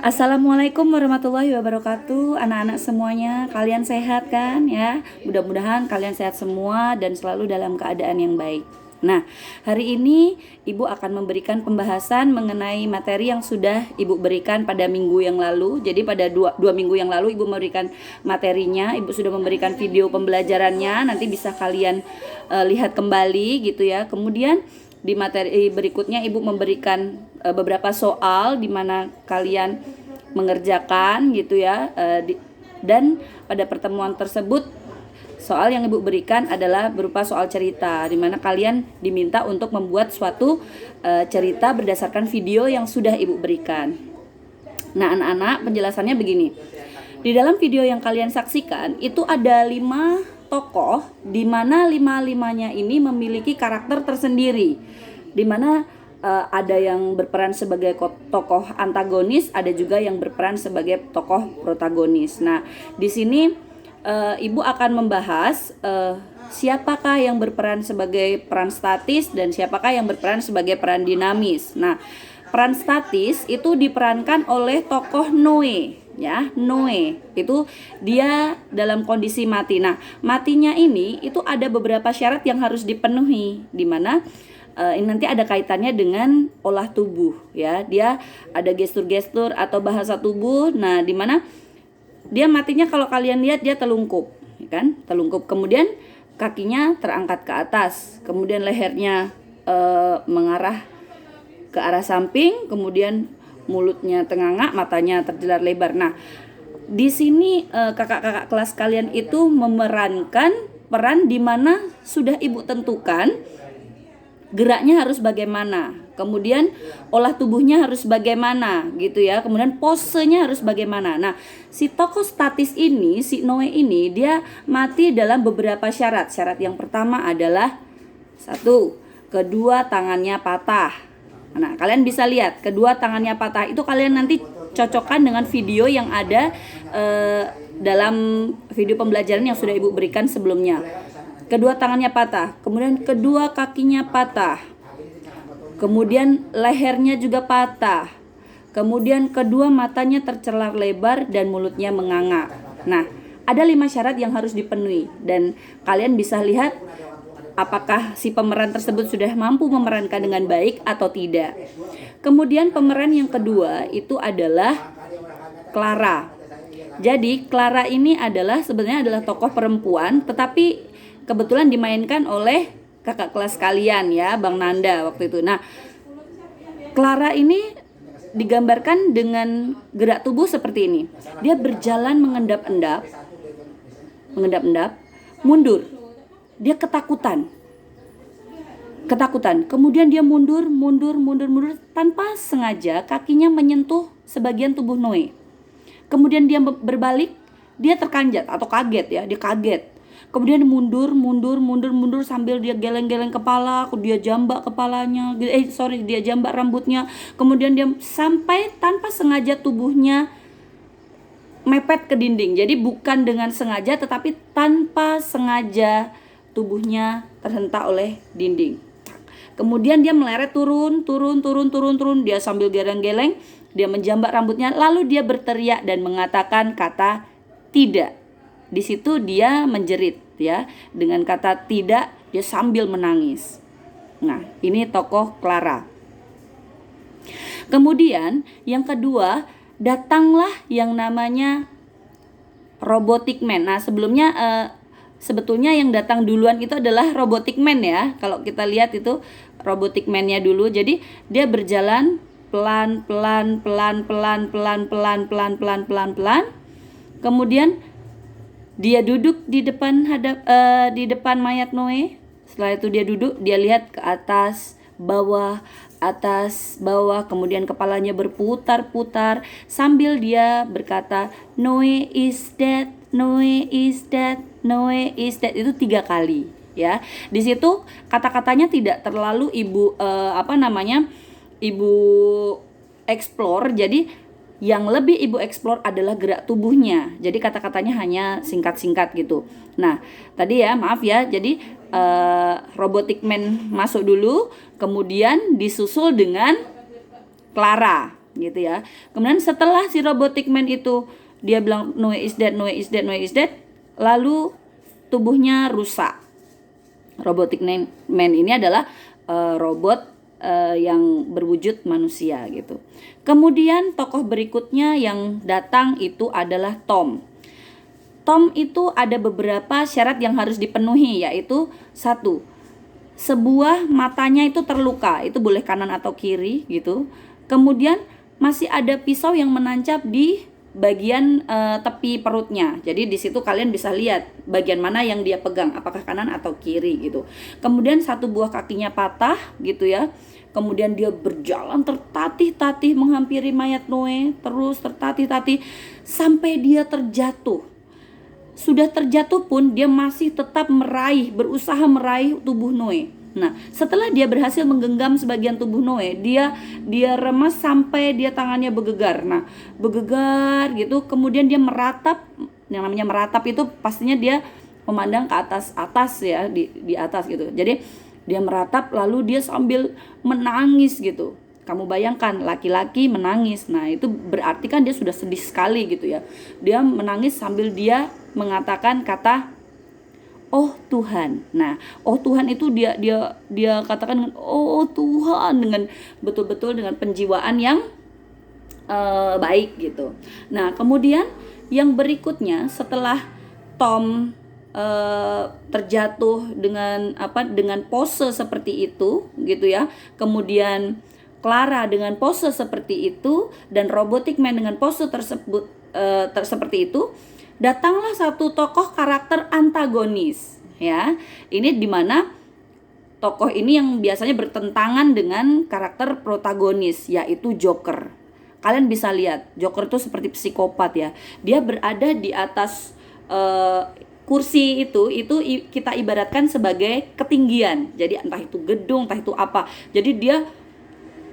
Assalamualaikum warahmatullahi wabarakatuh. Anak-anak semuanya, kalian sehat kan ya? Mudah-mudahan kalian sehat semua dan selalu dalam keadaan yang baik. Nah, hari ini Ibu akan memberikan pembahasan mengenai materi yang sudah Ibu berikan pada minggu yang lalu. Jadi pada dua minggu yang lalu Ibu memberikan materinya, Ibu sudah memberikan video pembelajarannya. Nanti bisa kalian lihat kembali gitu ya. Kemudian di materi berikutnya Ibu memberikan beberapa soal di mana kalian mengerjakan gitu ya. Dan pada pertemuan tersebut soal yang Ibu berikan adalah berupa soal cerita, di mana kalian diminta untuk membuat suatu cerita berdasarkan video yang sudah Ibu berikan. Nah, anak-anak, penjelasannya begini. Di dalam video yang kalian saksikan itu ada 5 tokoh, di mana 5-limanya ini memiliki karakter tersendiri, di mana ada yang berperan sebagai tokoh antagonis, ada juga yang berperan sebagai tokoh protagonis. Nah, di sini Ibu akan membahas siapakah yang berperan sebagai peran statis dan siapakah yang berperan sebagai peran dinamis. Nah, peran statis itu diperankan oleh tokoh Noe. Ya, Noe itu dia dalam kondisi mati. Nah, matinya ini itu ada beberapa syarat yang harus dipenuhi, di mana ini nanti ada kaitannya dengan olah tubuh ya. Dia ada gestur-gestur atau bahasa tubuh. Nah, di mana dia matinya kalau kalian lihat dia telungkup, ya kan? Telungkup. Kemudian kakinya terangkat ke atas, kemudian lehernya mengarah ke arah samping, kemudian mulutnya tenganga, matanya terjelar lebar. Nah, di sini kakak-kakak kelas kalian itu memerankan peran di mana sudah Ibu tentukan geraknya harus bagaimana, kemudian olah tubuhnya harus bagaimana gitu ya, kemudian posenya harus bagaimana. Nah, si tokoh statis ini, si Noe ini, dia mati dalam beberapa syarat. Syarat yang pertama adalah 1, kedua tangannya patah. Nah, kalian bisa lihat kedua tangannya patah itu kalian nanti cocokkan dengan video yang ada dalam video pembelajaran yang sudah Ibu berikan sebelumnya. Kedua tangannya patah, kemudian kedua kakinya patah, kemudian lehernya juga patah, kemudian kedua matanya tercelar lebar dan mulutnya menganga. Nah, ada 5 syarat yang harus dipenuhi dan kalian bisa lihat apakah si pemeran tersebut sudah mampu memerankan dengan baik atau tidak. Kemudian pemeran yang kedua itu adalah Clara. Jadi Clara ini sebenarnya adalah tokoh perempuan, tetapi kebetulan dimainkan oleh kakak kelas kalian ya, Bang Nanda waktu itu. Nah, Clara ini digambarkan dengan gerak tubuh seperti ini. Dia berjalan mengendap-endap, mundur. Dia ketakutan. Kemudian dia mundur tanpa sengaja kakinya menyentuh sebagian tubuh Noe. Kemudian dia berbalik, dia terkanjat atau kaget ya, dia kaget. Kemudian mundur sambil dia geleng-geleng kepala, dia jambak kepalanya, dia jambak rambutnya. Kemudian dia sampai tanpa sengaja tubuhnya mepet ke dinding. Jadi bukan dengan sengaja tetapi tanpa sengaja tubuhnya terhentak oleh dinding. Kemudian dia meleret turun. Dia sambil geleng-geleng, dia menjambak rambutnya, lalu dia berteriak dan mengatakan kata tidak. Di situ dia menjerit ya, dengan kata tidak dia sambil menangis. Nah, ini tokoh Clara. Kemudian yang kedua, datanglah yang namanya Robotic Man. Nah, sebelumnya sebetulnya yang datang duluan itu adalah Robotic Man ya. Kalau kita lihat itu Robotic Man-nya dulu. Jadi dia berjalan pelan. Kemudian dia duduk di depan mayat Noe. Setelah itu dia duduk, dia lihat ke atas, bawah, kemudian kepalanya berputar-putar sambil dia berkata Noe is dead. Itu 3 kali ya. Di situ kata-katanya tidak terlalu Ibu Ibu explore. Jadi yang lebih Ibu eksplor adalah gerak tubuhnya. Jadi kata-katanya hanya singkat-singkat gitu. Nah, tadi ya, maaf ya. Jadi Robotic Man masuk dulu, kemudian disusul dengan Clara. gitu ya. Kemudian setelah si robotic man itu dia bilang Noe is dead, Noe is dead, Noe is dead, lalu tubuhnya rusak. Robotic man ini adalah robot yang berwujud manusia gitu. Kemudian tokoh berikutnya yang datang itu adalah Tom. Tom itu ada beberapa syarat yang harus dipenuhi, yaitu satu, sebuah matanya itu terluka, itu boleh kanan atau kiri gitu. Kemudian masih ada pisau yang menancap di bagian tepi perutnya. Jadi di situ kalian bisa lihat bagian mana yang dia pegang, apakah kanan atau kiri gitu. Kemudian satu buah kakinya patah gitu ya. Kemudian dia berjalan tertatih-tatih menghampiri mayat Noe, terus tertatih-tatih sampai dia terjatuh. Sudah terjatuh pun dia masih tetap berusaha meraih tubuh Noe. Nah, setelah dia berhasil menggenggam sebagian tubuh Noe, dia remas sampai dia tangannya bergegar. Nah, bergegar gitu, kemudian dia meratap. Yang namanya meratap itu pastinya dia memandang ke atas ya, di atas gitu. Jadi dia meratap lalu dia sambil menangis gitu. Kamu bayangkan laki-laki menangis. Nah, itu berarti kan dia sudah sedih sekali gitu ya. Dia menangis sambil dia mengatakan kata oh Tuhan. Nah, oh Tuhan itu dia katakan oh Tuhan dengan betul-betul dengan penjiwaan yang baik gitu. Nah, kemudian yang berikutnya setelah Tom terjatuh dengan pose seperti itu gitu ya. Kemudian Clara dengan pose seperti itu dan Robotic Man dengan pose tersebut seperti itu, datanglah satu tokoh karakter antagonis ya. Ini dimana tokoh ini yang biasanya bertentangan dengan karakter protagonis, yaitu Joker. Kalian bisa lihat Joker itu seperti psikopat ya. Dia berada di atas kursi itu kita ibaratkan sebagai ketinggian. Jadi entah itu gedung, entah itu apa. Jadi dia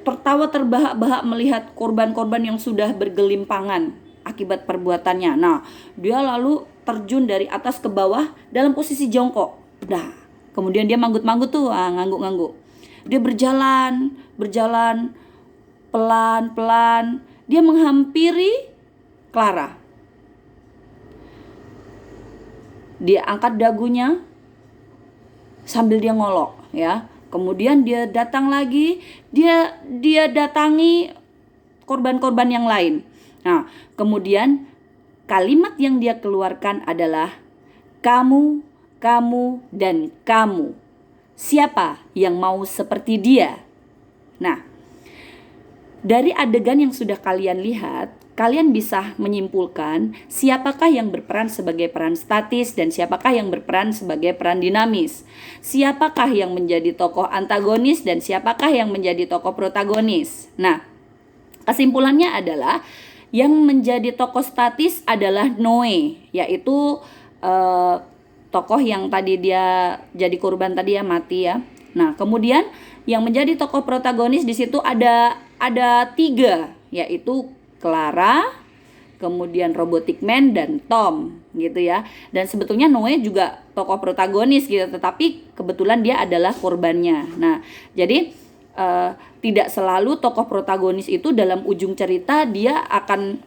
tertawa terbahak-bahak melihat korban-korban yang sudah bergelimpangan akibat perbuatannya. Nah, dia lalu terjun dari atas ke bawah dalam posisi jongkok. Nah, kemudian dia manggut-manggut tuh, ngangguk-ngangguk. Dia berjalan pelan-pelan. Dia menghampiri Clara. Dia angkat dagunya sambil dia ngolok ya. Kemudian dia datang lagi, dia datangi korban-korban yang lain. Nah, kemudian kalimat yang dia keluarkan adalah kamu, dan kamu. Siapa yang mau seperti dia? Nah, dari adegan yang sudah kalian lihat, kalian bisa menyimpulkan siapakah yang berperan sebagai peran statis dan siapakah yang berperan sebagai peran dinamis. Siapakah yang menjadi tokoh antagonis dan siapakah yang menjadi tokoh protagonis. Nah, kesimpulannya adalah yang menjadi tokoh statis adalah Noe, yaitu tokoh yang tadi dia jadi korban tadi ya, mati ya. Nah, kemudian yang menjadi tokoh protagonis di situ ada 3, yaitu Clara, kemudian Robotic Man dan Tom gitu ya. Dan sebetulnya Noe juga tokoh protagonis gitu, tetapi kebetulan dia adalah korbannya. Nah, jadi tidak selalu tokoh protagonis itu dalam ujung cerita dia akan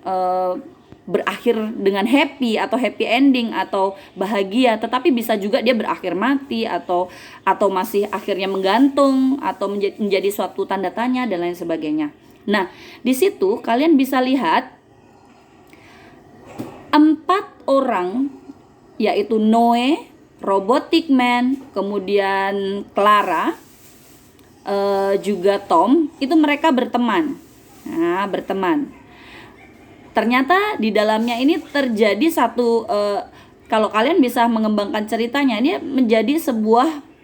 berakhir dengan happy atau happy ending atau bahagia, tetapi bisa juga dia berakhir mati atau masih akhirnya menggantung atau menjadi suatu tanda tanya dan lain sebagainya. Nah, di situ kalian bisa lihat 4 orang, yaitu Noe, Robotic Man, kemudian Clara, juga Tom, itu mereka berteman. Nah, berteman. Ternyata di dalamnya ini terjadi kalau kalian bisa mengembangkan ceritanya, ini menjadi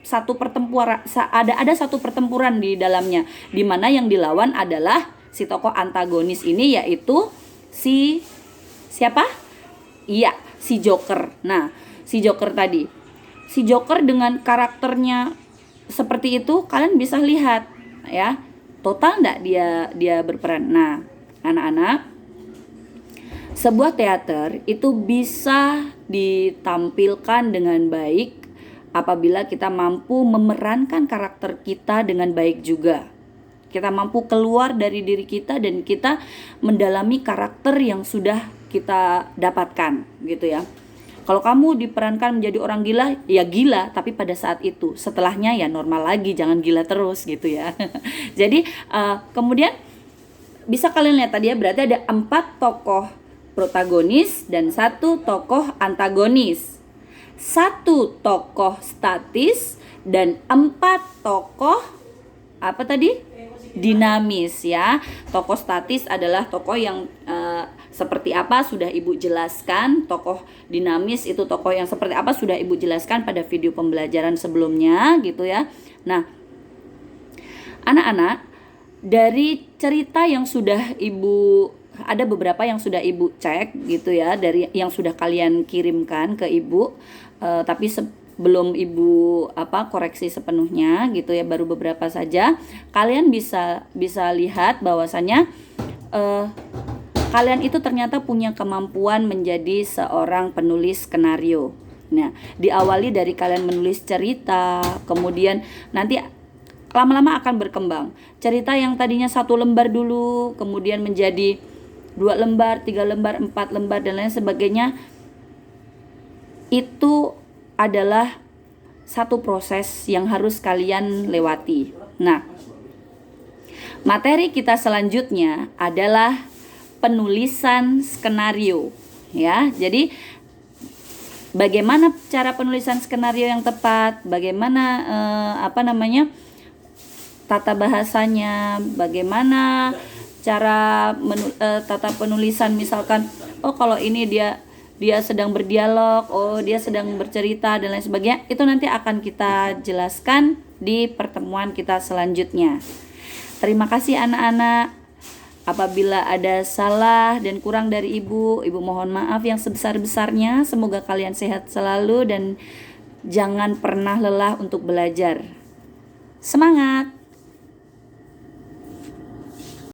satu pertempuran, ada satu pertempuran di dalamnya, di mana yang dilawan adalah si tokoh antagonis ini, yaitu siapa? Iya, si Joker. Nah, si Joker tadi, si Joker dengan karakternya seperti itu, kalian bisa lihat ya, total enggak dia berperan. Nah, anak-anak, sebuah teater itu bisa ditampilkan dengan baik apabila kita mampu memerankan karakter kita dengan baik juga. Kita mampu keluar dari diri kita dan kita mendalami karakter yang sudah kita dapatkan gitu ya. Kalau kamu diperankan menjadi orang gila, ya gila, tapi pada saat itu. Setelahnya ya normal lagi, jangan gila terus gitu ya. Jadi kemudian bisa kalian lihat tadi ya, berarti ada 4 tokoh protagonis dan 1 tokoh antagonis, 1 tokoh statis dan 4 tokoh apa tadi? Dinamis ya. Tokoh statis adalah tokoh yang seperti apa sudah Ibu jelaskan. Tokoh dinamis itu tokoh yang seperti apa sudah Ibu jelaskan pada video pembelajaran sebelumnya gitu ya. Nah, anak-anak, dari cerita yang sudah Ibu, ada beberapa yang sudah Ibu cek gitu ya, dari yang sudah kalian kirimkan ke Ibu, tapi belum Ibu koreksi sepenuhnya gitu ya, baru beberapa saja. Kalian bisa lihat bahwasannya kalian itu ternyata punya kemampuan menjadi seorang penulis skenario. Nah, diawali dari kalian menulis cerita, kemudian nanti lama-lama akan berkembang. Cerita yang tadinya 1 lembar dulu, kemudian menjadi 2 lembar, 3 lembar, 4 lembar, dan lain sebagainya. Itu adalah satu proses yang harus kalian lewati. Nah, materi kita selanjutnya adalah penulisan skenario ya. Jadi bagaimana cara penulisan skenario yang tepat, bagaimana tata bahasanya, bagaimana cara tata penulisan, misalkan kalau ini dia sedang berdialog, dia sedang bercerita dan lain sebagainya. Itu nanti akan kita jelaskan di pertemuan kita selanjutnya. Terima kasih anak-anak. Apabila ada salah dan kurang dari Ibu mohon maaf yang sebesar-besarnya. Semoga kalian sehat selalu dan jangan pernah lelah untuk belajar. Semangat!